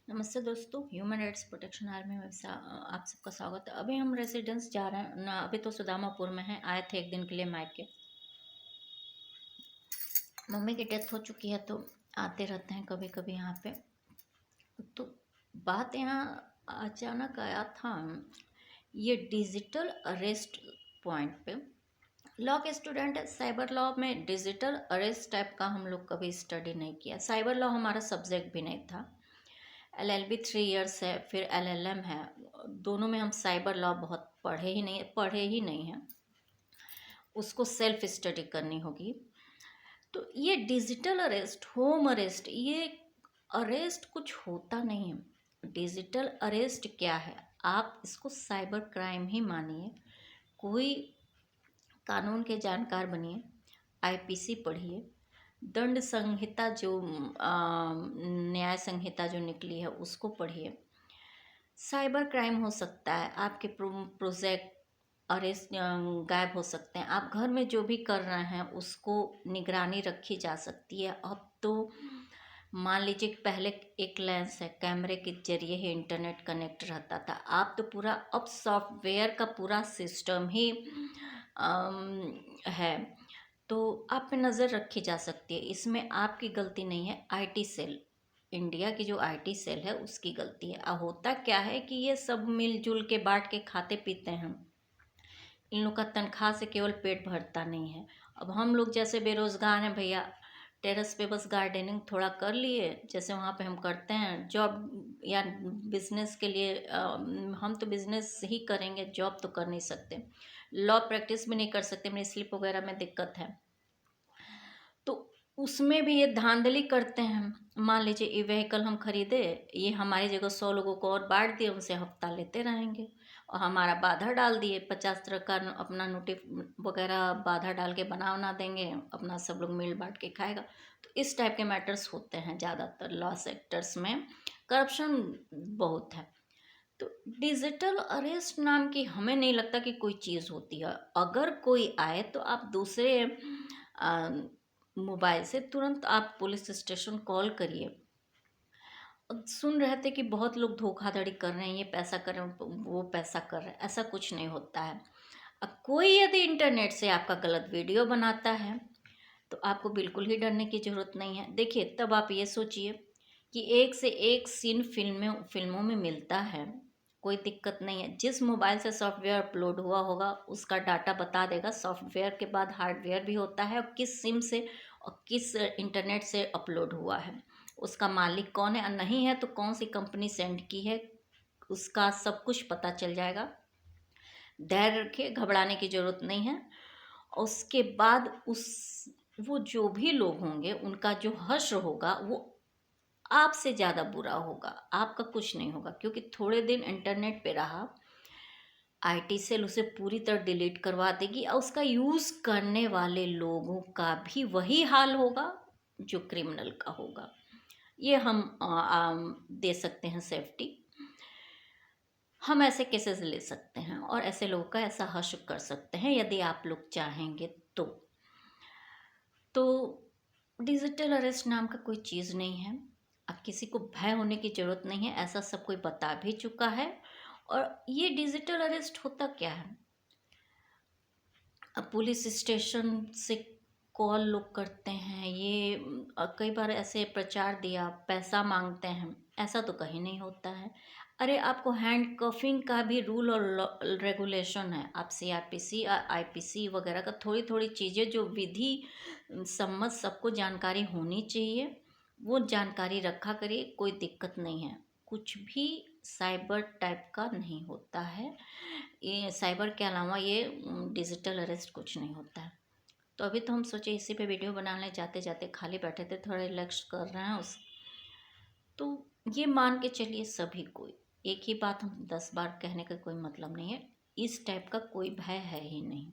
नमस्ते दोस्तों, human rights protection army में आप सबका स्वागत है। अभी हम रेसिडेंस जा रहे हैं ना। अभी तो सुदामापुर में हैं, आए थे एक दिन के लिए मायके। मम्मी की डेथ हो चुकी है तो आते रहते हैं कभी कभी यहाँ पे। तो बात यहाँ अचानक आया था ये डिजिटल अरेस्ट पॉइंट पे। लॉ के स्टूडेंट है, साइबर लॉ में डिजिटल अरेस्ट टाइप का हम लोग कभी स्टडी नहीं किया। साइबर लॉ हमारा सब्जेक्ट भी नहीं था। LLB 3 इयर्स है, फिर LLM है। दोनों में हम साइबर लॉ बहुत पढ़े ही नहीं हैं। उसको सेल्फ स्टडी करनी होगी। तो ये डिजिटल अरेस्ट, होम अरेस्ट, ये अरेस्ट कुछ होता नहीं है। डिजिटल अरेस्ट क्या है? आप इसको साइबर क्राइम ही मानिए। कोई कानून के जानकार बनिए, IPC पढ़िए, दंड संहिता जो न्याय संहिता जो निकली है उसको पढ़िए। साइबर क्राइम हो सकता है, आपके प्रोजेक्ट अरेस्ट गायब हो सकते हैं। आप घर में जो भी कर रहे हैं उसको निगरानी रखी जा सकती है। अब तो मान लीजिए कि पहले एक लेंस है, कैमरे के जरिए ही इंटरनेट कनेक्ट रहता था। आप तो पूरा अब सॉफ्टवेयर का पूरा सिस्टम ही है, तो आप पे नज़र रखी जा सकती है। इसमें आपकी गलती नहीं है, IT सेल, इंडिया की जो IT सेल है उसकी गलती है। अब होता क्या है कि ये सब मिलजुल के बांट के खाते पीते हैं। इन लोग का तनख्वाह से केवल पेट भरता नहीं है। अब हम लोग जैसे बेरोजगार हैं भैया, टेरेस पे बस गार्डनिंग थोड़ा कर लिए, जैसे वहाँ पे हम करते हैं। जॉब या बिजनेस के लिए हम तो बिजनेस ही करेंगे, जॉब तो कर नहीं सकते। लॉ प्रैक्टिस भी नहीं कर सकते, मेरी स्लिप वगैरह में दिक्कत है। तो उसमें भी ये धांधली करते हैं। मान लीजिए ये व्हीकल हम खरीदे, ये हमारी जगह 100 लोगों को और बांट दिए, उनसे हफ्ता लेते रहेंगे और हमारा बाधा डाल दिए। 50 तरह का अपना नोटिस वगैरह बाधा डाल के बना देंगे, अपना सब लोग मिल बांट के खाएगा। तो इस टाइप के मैटर्स होते हैं ज़्यादातर लॉ सेक्टर्स में। करप्शन बहुत है। तो डिजिटल अरेस्ट नाम की हमें नहीं लगता कि कोई चीज़ होती है। अगर कोई आए तो आप दूसरे मोबाइल से तुरंत आप पुलिस स्टेशन कॉल करिए। सुन रहे थे कि बहुत लोग धोखाधड़ी कर रहे हैं, ये पैसा कर रहे हैं, वो पैसा कर रहे हैं। ऐसा कुछ नहीं होता है। अब कोई यदि इंटरनेट से आपका गलत वीडियो बनाता है तो आपको बिल्कुल ही डरने की ज़रूरत नहीं है। देखिए, तब आप ये सोचिए कि एक से एक सीन फिल्मों में मिलता है, कोई दिक्कत नहीं है। जिस मोबाइल से सॉफ्टवेयर अपलोड हुआ होगा उसका डाटा बता देगा। सॉफ्टवेयर के बाद हार्डवेयर भी होता है, और किस सिम से और किस इंटरनेट से अपलोड हुआ है, उसका मालिक कौन है और नहीं है तो कौन सी कंपनी सेंड की है, उसका सब कुछ पता चल जाएगा। धैर्य रखिए, घबराने की ज़रूरत नहीं है। उसके बाद वो जो भी लोग होंगे उनका जो हश्र होगा वो आपसे ज़्यादा बुरा होगा, आपका कुछ नहीं होगा। क्योंकि थोड़े दिन इंटरनेट पे रहा, IT सेल उसे पूरी तरह डिलीट करवा देगी और उसका यूज़ करने वाले लोगों का भी वही हाल होगा जो क्रिमिनल का होगा। ये हम दे सकते हैं सेफ्टी। हम ऐसे केसेस ले सकते हैं और ऐसे लोगों का ऐसा हश्र कर सकते हैं यदि आप लोग चाहेंगे तो डिजिटल अरेस्ट नाम का कोई चीज़ नहीं है। अब किसी को भय होने की ज़रूरत नहीं है, ऐसा सब कोई बता भी चुका है। और ये डिजिटल अरेस्ट होता क्या है? अब पुलिस स्टेशन से कॉल लोग करते हैं, ये कई बार ऐसे प्रचार दिया, पैसा मांगते हैं, ऐसा तो कहीं नहीं होता है। अरे आपको हैंड कफिंग का भी रूल और रेगुलेशन है। आप CRPC और IPC वगैरह का थोड़ी थोड़ी चीज़ें जो विधि सम्मत सबको जानकारी होनी चाहिए, वो जानकारी रखा करिए। कोई दिक्कत नहीं है, कुछ भी साइबर टाइप का नहीं होता है। ये साइबर के अलावा ये डिजिटल अरेस्ट कुछ नहीं होता है। तो अभी तो हम सोचे इसी पे वीडियो बनाने, जाते जाते खाली बैठे थे, थोड़ा रिलैक्स कर रहे हैं उस। तो ये मान के चलिए सभी को, एक ही बात हम 10 बार कहने का कोई मतलब नहीं है। इस टाइप का कोई भय है ही नहीं।